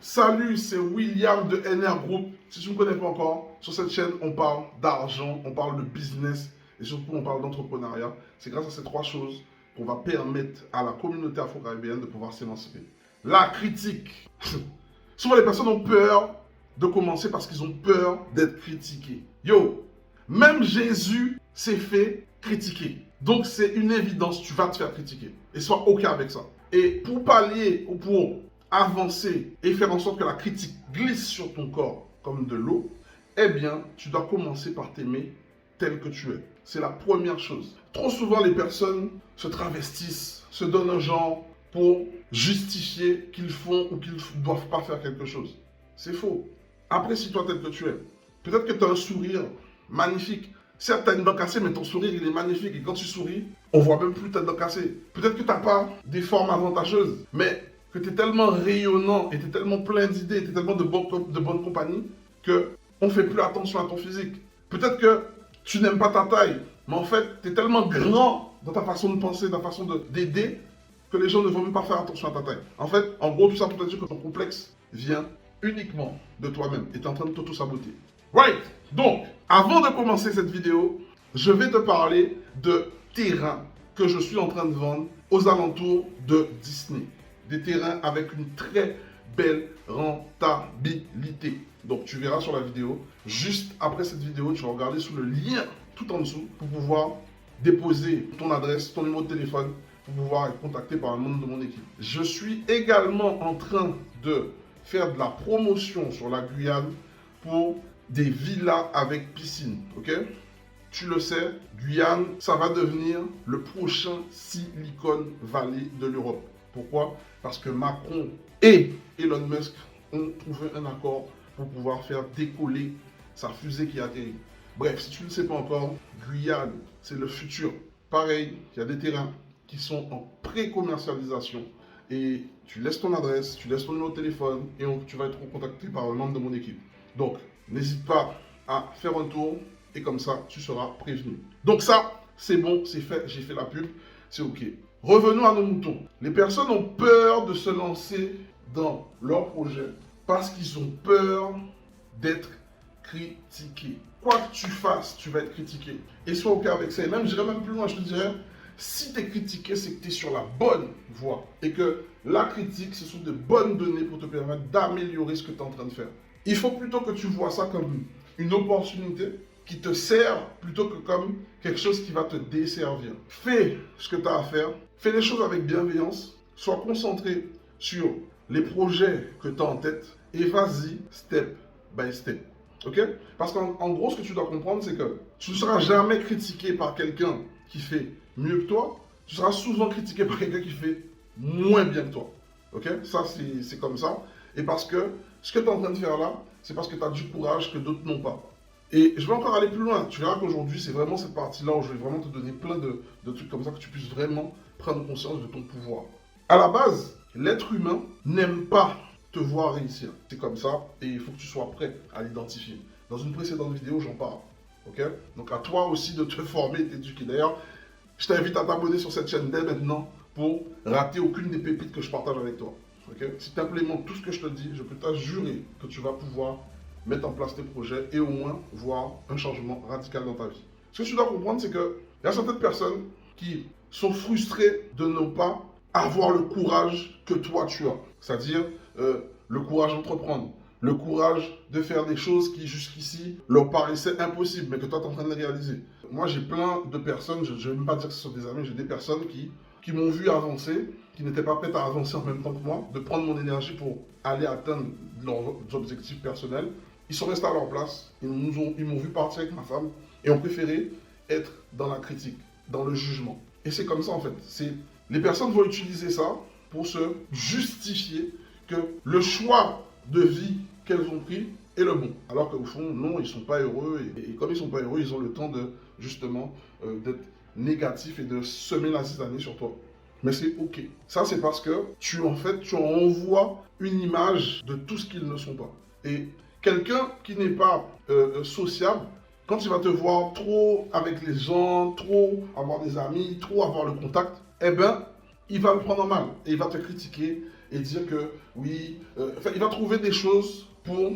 Salut, c'est William de NR Group. Si tu ne me connais pas encore, sur cette chaîne, on parle d'argent, on parle de business et surtout on parle d'entrepreneuriat. C'est grâce à ces trois choses qu'on va permettre à la communauté afro-caribéenne de pouvoir s'émanciper. La critique. Souvent les personnes ont peur de commencer parce qu'ils ont peur d'être critiqués. Yo, même Jésus s'est fait critiquer. Donc c'est une évidence, tu vas te faire critiquer. Et sois OK avec ça. Et pour pallier ou pour avancer et faire en sorte que la critique glisse sur ton corps comme de l'eau, eh bien, tu dois commencer par t'aimer tel que tu es. C'est la première chose. Trop souvent, les personnes se travestissent, se donnent un genre pour justifier qu'ils font ou qu'ils ne doivent pas faire quelque chose. C'est faux. Apprécie-toi tel que tu es. Peut-être que tu as un sourire magnifique. Certes, tu as une dent cassée, mais ton sourire, il est magnifique. Et quand tu souris, on voit même plus ta dent cassée. Peut-être que tu n'as pas des formes avantageuses, mais que tu es tellement rayonnant et tu es tellement plein d'idées, tu es tellement de bonne compagnie que on ne fait plus attention à ton physique. Peut-être que tu n'aimes pas ta taille, mais en fait, tu es tellement grand dans ta façon de penser, dans ta façon d'aider, que les gens ne vont même pas faire attention à ta taille. En fait, en gros, tout ça pour te dire que ton complexe vient uniquement de toi-même et tu es en train de t'auto-saboter. Right. Donc, avant de commencer cette vidéo, je vais te parler de terrains que je suis en train de vendre aux alentours de Disney. Des terrains avec une très belle rentabilité. Donc, tu verras sur la vidéo. Juste après cette vidéo, tu vas regarder sous le lien tout en dessous pour pouvoir déposer ton adresse, ton numéro de téléphone, pour pouvoir être contacté par un membre de mon équipe. Je suis également en train de faire de la promotion sur la Guyane pour des villas avec piscine, ok? Tu le sais, Guyane, ça va devenir le prochain Silicon Valley de l'Europe. Pourquoi? Parce que Macron et Elon Musk ont trouvé un accord pour pouvoir faire décoller sa fusée qui atterrit. Bref, si tu ne le sais pas encore, Guyane, c'est le futur. Pareil, il y a des terrains qui sont en pré-commercialisation et tu laisses ton adresse, tu laisses ton numéro de téléphone et tu vas être contacté par un membre de mon équipe. Donc, n'hésite pas à faire un tour et comme ça, tu seras prévenu. Donc ça, c'est bon, c'est fait, j'ai fait la pub, c'est OK. Revenons à nos moutons. Les personnes ont peur de se lancer dans leur projet parce qu'ils ont peur d'être critiqués. Quoi que tu fasses, tu vas être critiqué. Et sois OK avec ça. Et même, j'irai même plus loin, je te dirais, si tu es critiqué, c'est que tu es sur la bonne voie. Et que la critique, ce sont de bonnes données pour te permettre d'améliorer ce que tu es en train de faire. Il faut plutôt que tu vois ça comme une opportunité qui te sert plutôt que comme quelque chose qui va te desservir. Fais ce que tu as à faire, fais les choses avec bienveillance, sois concentré sur les projets que tu as en tête et vas-y step by step. Ok? Parce qu'en gros, ce que tu dois comprendre, c'est que tu ne seras jamais critiqué par quelqu'un qui fait mieux que toi, tu seras souvent critiqué par quelqu'un qui fait moins bien que toi. Ok? Ça, c'est comme ça. Et parce que ce que tu es en train de faire là, c'est parce que tu as du courage que d'autres n'ont pas. Et je vais encore aller plus loin. Tu verras qu'aujourd'hui, c'est vraiment cette partie-là où je vais vraiment te donner plein de trucs comme ça que tu puisses vraiment prendre conscience de ton pouvoir. À la base, l'être humain n'aime pas te voir réussir. C'est comme ça et il faut que tu sois prêt à l'identifier. Dans une précédente vidéo, j'en parle. Ok? Donc à toi aussi de te former et t'éduquer. D'ailleurs, je t'invite à t'abonner sur cette chaîne dès maintenant pour rater aucune des pépites que je partage avec toi. Okay? Si tu implémentes tout ce que je te dis, je peux t'assurer que tu vas pouvoir mettre en place tes projets et au moins voir un changement radical dans ta vie. Ce que tu dois comprendre, c'est qu'il y a certaines personnes qui sont frustrées de ne pas avoir le courage que toi tu as. C'est-à-dire le courage d'entreprendre, le courage de faire des choses qui jusqu'ici leur paraissaient impossibles, mais que toi tu es en train de les réaliser. Moi j'ai plein de personnes, je ne vais même pas dire que ce sont des amis, j'ai des personnes qui m'ont vu avancer, qui n'étaient pas prêtes à avancer en même temps que moi, de prendre mon énergie pour aller atteindre leurs objectifs personnels. Ils sont restés à leur place, ils m'ont vu partir avec ma femme et ont préféré être dans la critique, dans le jugement. Et c'est comme ça en fait. Les personnes vont utiliser ça pour se justifier que le choix de vie qu'elles ont pris est le bon. Alors qu'au fond, non, ils ne sont pas heureux. Et comme ils ne sont pas heureux, ils ont le temps de justement d'être négatif et de semer la zizanie sur toi. Mais c'est OK. Ça, c'est parce que tu envoies une image de tout ce qu'ils ne sont pas. Et quelqu'un qui n'est pas sociable, quand il va te voir trop avec les gens, trop avoir des amis, trop avoir le contact, eh bien, il va le prendre en mal. Et il va te critiquer et dire que oui. Enfin, il va trouver des choses pour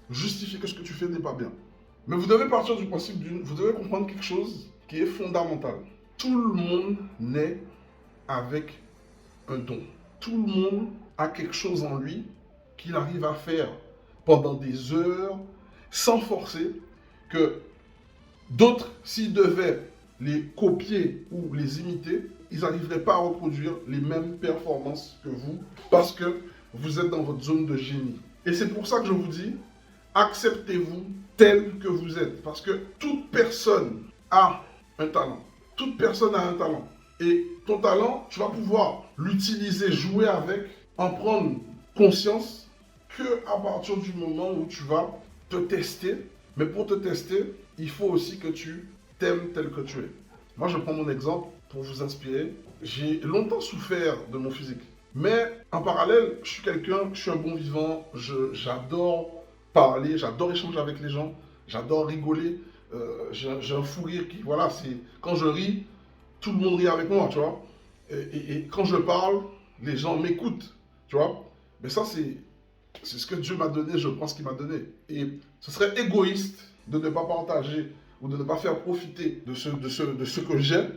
justifier que ce que tu fais n'est pas bien. Mais vous devez partir du principe vous devez comprendre quelque chose qui est fondamental. Tout le monde naît avec un don. Tout le monde a quelque chose en lui qu'il arrive à faire pendant des heures, sans forcer, que d'autres, s'ils devaient les copier ou les imiter, ils n'arriveraient pas à reproduire les mêmes performances que vous, parce que vous êtes dans votre zone de génie. Et c'est pour ça que je vous dis, acceptez-vous tel que vous êtes, parce que toute personne a un talent. Toute personne a un talent. Et ton talent, tu vas pouvoir l'utiliser, jouer avec, en prendre conscience que à partir du moment où tu vas te tester. Mais pour te tester, il faut aussi que tu t'aimes tel que tu es. Moi, je prends mon exemple pour vous inspirer. J'ai longtemps souffert de mon physique. Mais en parallèle, je suis un bon vivant. J'adore parler, j'adore échanger avec les gens, j'adore rigoler. J'ai un fou rire qui, voilà, c'est quand je ris, tout le monde rit avec moi, tu vois. Et quand je parle, les gens m'écoutent, tu vois. Mais ça, c'est ce que Dieu m'a donné, je pense qu'il m'a donné. Et ce serait égoïste de ne pas partager ou de ne pas faire profiter de ce que j'ai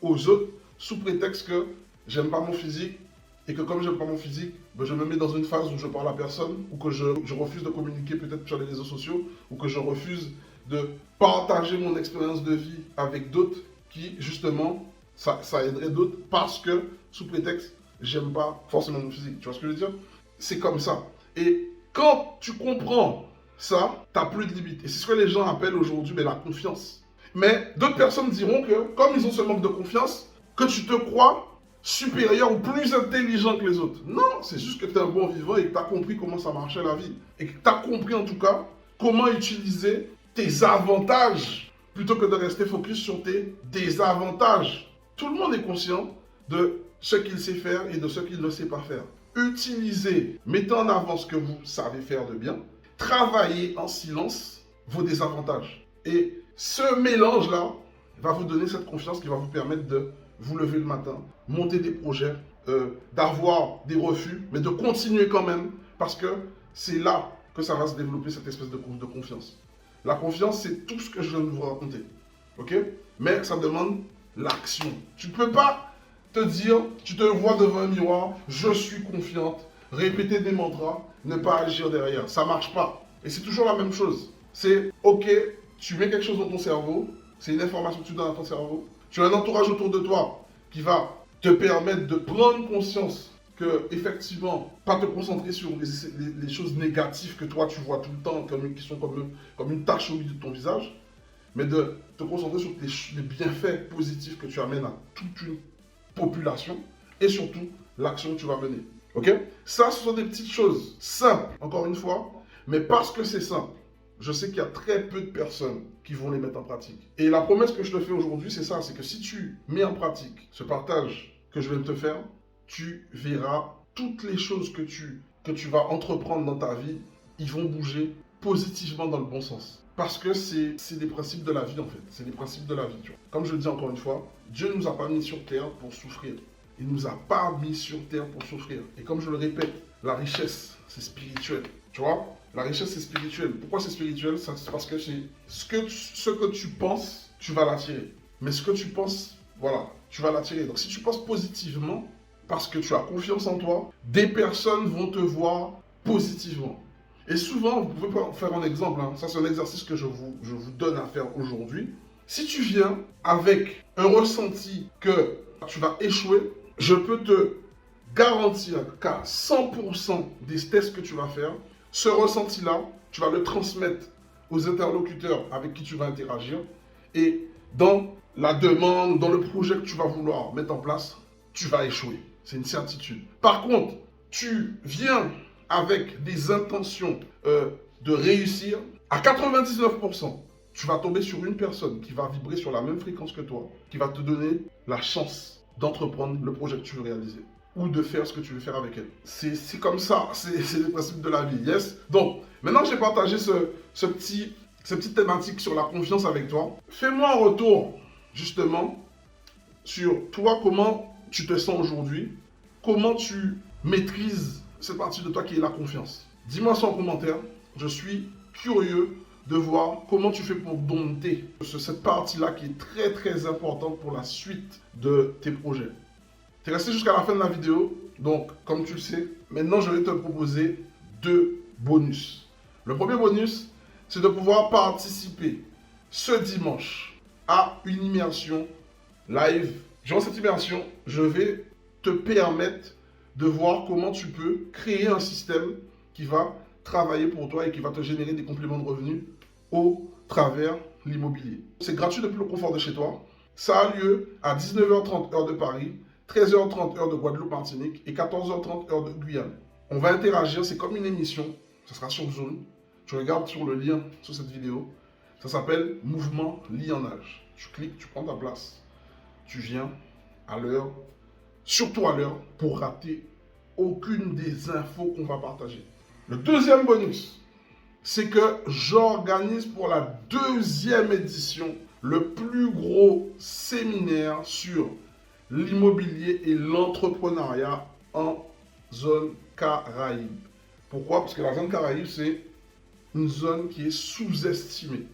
aux autres sous prétexte que j'aime pas mon physique et que comme j'aime pas mon physique, ben je me mets dans une phase où je parle à personne ou que je refuse de communiquer peut-être sur les réseaux sociaux ou que je refuse de partager mon expérience de vie avec d'autres qui justement ça aiderait d'autres parce que sous prétexte j'aime pas forcément mon physique. Tu vois ce que je veux dire? C'est comme ça. Et quand tu comprends ça, tu n'as plus de limite. Et c'est ce que les gens appellent aujourd'hui la confiance. Mais d'autres personnes diront que, comme ils ont ce manque de confiance, que tu te crois supérieur ou plus intelligent que les autres. Non, c'est juste que tu es un bon vivant et que tu as compris comment ça marchait la vie. Et que tu as compris en tout cas comment utiliser tes avantages plutôt que de rester focus sur tes désavantages. Tout le monde est conscient de ce qu'il sait faire et de ce qu'il ne sait pas faire. Utilisez, mettez en avant ce que vous savez faire de bien, travaillez en silence vos désavantages. Et ce mélange-là va vous donner cette confiance qui va vous permettre de vous lever le matin, monter des projets, d'avoir des refus, mais de continuer quand même, parce que c'est là que ça va se développer cette espèce de confiance. La confiance, c'est tout ce que je viens de vous raconter. Ok? Mais ça demande l'action. Tu ne peux pas te dire, tu te vois devant un miroir, je suis confiante, répéter des mantras, ne pas agir derrière. Ça ne marche pas. Et c'est toujours la même chose. C'est, ok, tu mets quelque chose dans ton cerveau, c'est une information que tu donnes à ton cerveau, tu as un entourage autour de toi qui va te permettre de prendre conscience que, effectivement, pas te concentrer sur les choses négatives que toi tu vois tout le temps, qui sont comme une tache au milieu de ton visage, mais de te concentrer sur les bienfaits positifs que tu amènes à toute une population et surtout l'action que tu vas mener. Ok? Ça, ce sont des petites choses simples, encore une fois, mais parce que c'est simple, je sais qu'il y a très peu de personnes qui vont les mettre en pratique. Et la promesse que je te fais aujourd'hui, c'est ça, c'est que si tu mets en pratique ce partage que je viens de te faire, tu verras toutes les choses que tu vas entreprendre dans ta vie, ils vont bouger positivement dans le bon sens. Parce que c'est des principes de la vie en fait, c'est des principes de la vie. Tu vois. Comme je le dis encore une fois, Dieu ne nous a pas mis sur terre pour souffrir. Il ne nous a pas mis sur terre pour souffrir. Et comme je le répète, la richesse, c'est spirituel. Tu vois? La richesse, c'est spirituel. Pourquoi c'est spirituel? C'est parce que c'est ce que tu penses, tu vas l'attirer. Mais ce que tu penses, voilà, tu vas l'attirer. Donc si tu penses positivement, parce que tu as confiance en toi, des personnes vont te voir positivement. Et souvent, vous pouvez faire un exemple, hein. Ça c'est un exercice que je vous donne à faire aujourd'hui. Si tu viens avec un ressenti que tu vas échouer, je peux te garantir qu'à 100% des tests que tu vas faire, ce ressenti-là, tu vas le transmettre aux interlocuteurs avec qui tu vas interagir. Et dans la demande, dans le projet que tu vas vouloir mettre en place, tu vas échouer. C'est une certitude. Par contre, tu viens avec des intentions de réussir, à 99%, tu vas tomber sur une personne qui va vibrer sur la même fréquence que toi, qui va te donner la chance d'entreprendre le projet que tu veux réaliser ou de faire ce que tu veux faire avec elle. C'est comme ça, c'est le principe de la vie, yes? Donc, maintenant que j'ai partagé cette petite thématique sur la confiance avec toi, fais-moi un retour, justement, sur toi, comment tu te sens aujourd'hui, comment tu maîtrises cette partie de toi qui est la confiance. Dis-moi ça en commentaire. Je suis curieux de voir comment tu fais pour dompter cette partie-là qui est très très importante pour la suite de tes projets. Tu es resté jusqu'à la fin de la vidéo, donc comme tu le sais, maintenant je vais te proposer 2 bonus. Le premier bonus, c'est de pouvoir participer ce dimanche à une immersion live. Durant cette immersion, je vais te permettre de voir comment tu peux créer un système qui va travailler pour toi et qui va te générer des compléments de revenus au travers l'immobilier. C'est gratuit depuis le confort de chez toi. Ça a lieu à 19h30 heure de Paris, 13h30 heure de Guadeloupe-Martinique et 14h30 heure de Guyane. On va interagir, c'est comme une émission, ça sera sur Zoom. Tu regardes sur le lien sur cette vidéo. Ça s'appelle Mouvement Lionnage. Tu cliques, tu prends ta place. Tu viens à l'heure, surtout à l'heure, pour rater aucune des infos qu'on va partager. Le deuxième bonus, c'est que j'organise pour la 2e édition le plus gros séminaire sur l'immobilier et l'entrepreneuriat en zone Caraïbe. Pourquoi? Parce que la zone Caraïbe, c'est une zone qui est sous-estimée.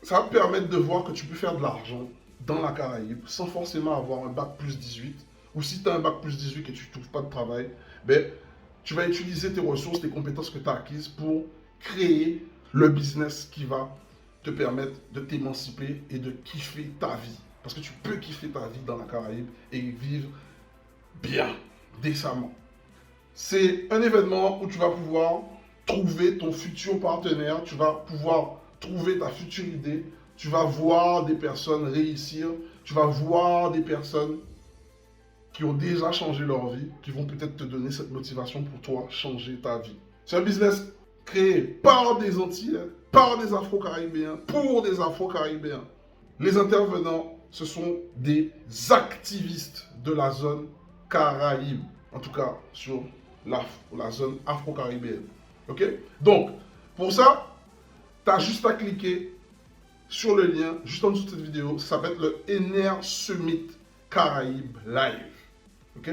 Ça va te permettre de voir que tu peux faire de l'argent dans la Caraïbe sans forcément avoir un bac plus 18. Ou si tu as un bac plus 18 et tu ne trouves pas de travail, ben, tu vas utiliser tes ressources, tes compétences que tu as acquises pour créer le business qui va te permettre de t'émanciper et de kiffer ta vie. Parce que tu peux kiffer ta vie dans la Caraïbe et vivre bien, décemment. C'est un événement où tu vas pouvoir trouver ton futur partenaire, tu vas pouvoir trouver ta future idée, tu vas voir des personnes réussir, tu vas voir des personnes qui ont déjà changé leur vie, qui vont peut-être te donner cette motivation pour toi changer ta vie. C'est un business créé par des Antillais, par des Afro-Caribéens, pour des Afro-Caribéens. Les intervenants, ce sont des activistes de la zone Caraïbe, en tout cas sur la zone afro-caribéenne. Ok? Donc, pour ça, tu as juste à cliquer sur le lien juste en dessous de cette vidéo. Ça va être le Ener Summit Caraïbe Live. Ok?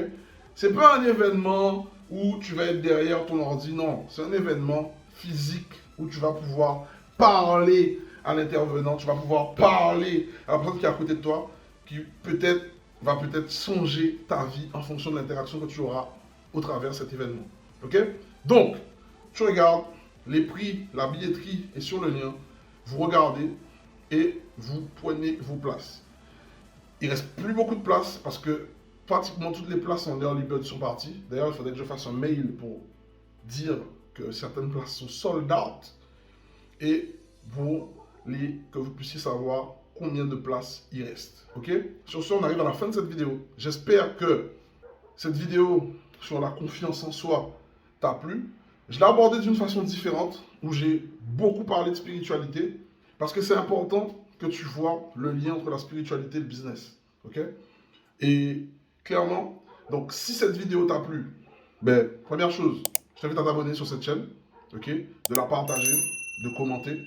C'est pas un événement où tu vas être derrière ton ordi, non. C'est un événement physique où tu vas pouvoir parler à l'intervenant, tu vas pouvoir parler à la personne qui est à côté de toi, qui va peut-être changer ta vie en fonction de l'interaction que tu auras au travers de cet événement. Ok? Donc, tu regardes, les prix, la billetterie est sur le lien, vous regardez et vous prenez vos places. Il ne reste plus beaucoup de places parce que pratiquement toutes les places en early bird sont parties. D'ailleurs, il faudrait que je fasse un mail pour dire que certaines places sont sold out et que vous puissiez savoir combien de places il reste. Ok? Sur ce, on arrive à la fin de cette vidéo. J'espère que cette vidéo sur la confiance en soi t'a plu. Je l'ai abordé d'une façon différente où j'ai beaucoup parlé de spiritualité parce que c'est important que tu vois le lien entre la spiritualité et le business. Ok? Et clairement, donc si cette vidéo t'a plu, ben, première chose, je t'invite à t'abonner sur cette chaîne, ok? De la partager, de commenter.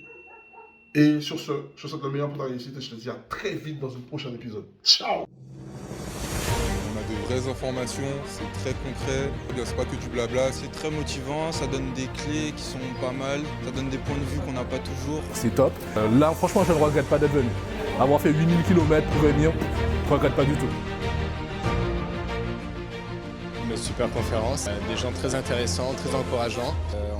Et sur ce, je te souhaite le meilleur pour ta réussite et je te dis à très vite dans un prochain épisode. Ciao! On a de vraies informations, c'est très concret, c'est pas que du blabla, c'est très motivant, ça donne des clés qui sont pas mal, ça donne des points de vue qu'on n'a pas toujours. C'est top. Là, franchement, je ne regrette pas d'être venu. Avoir fait 8000 km pour venir, je ne regrette pas du tout. Une super conférence, des gens très intéressants, très encourageants.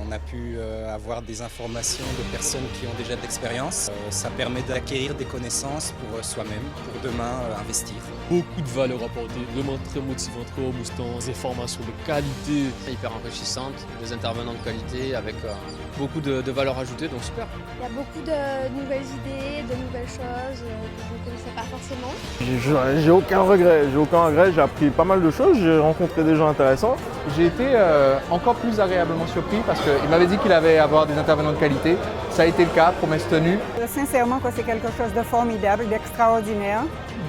On a pu avoir des informations de personnes qui ont déjà de l'expérience. Ça permet d'acquérir des connaissances pour soi-même, pour demain investir. Beaucoup de valeur apportée, vraiment très motivant, très reboostant, des formations de qualité. Hyper enrichissante, des intervenants de qualité avec beaucoup de valeur ajoutée, donc super. Il y a beaucoup de nouvelles idées, de nouvelles choses que je ne connaissais pas forcément. J'ai aucun regret, j'ai appris pas mal de choses, j'ai rencontré des gens intéressants. J'ai été encore plus agréablement surpris parce qu'il m'avait dit qu'il allait avoir des intervenants de qualité. Ça a été le cas, promesse tenue. Sincèrement, c'est quelque chose de formidable, d'extraordinaire,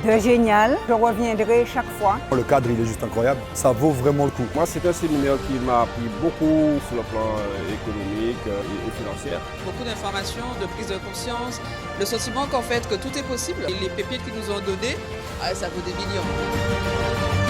de génial. Je reviendrai chaque fois. Le cadre, il est juste incroyable. Ça vaut vraiment le coup. Moi, c'est un séminaire qui m'a appris beaucoup sur le plan économique et financier. Beaucoup d'informations, de prise de conscience, le sentiment qu'en fait que tout est possible. Et les pépites qu'ils nous ont données, ça vaut des millions.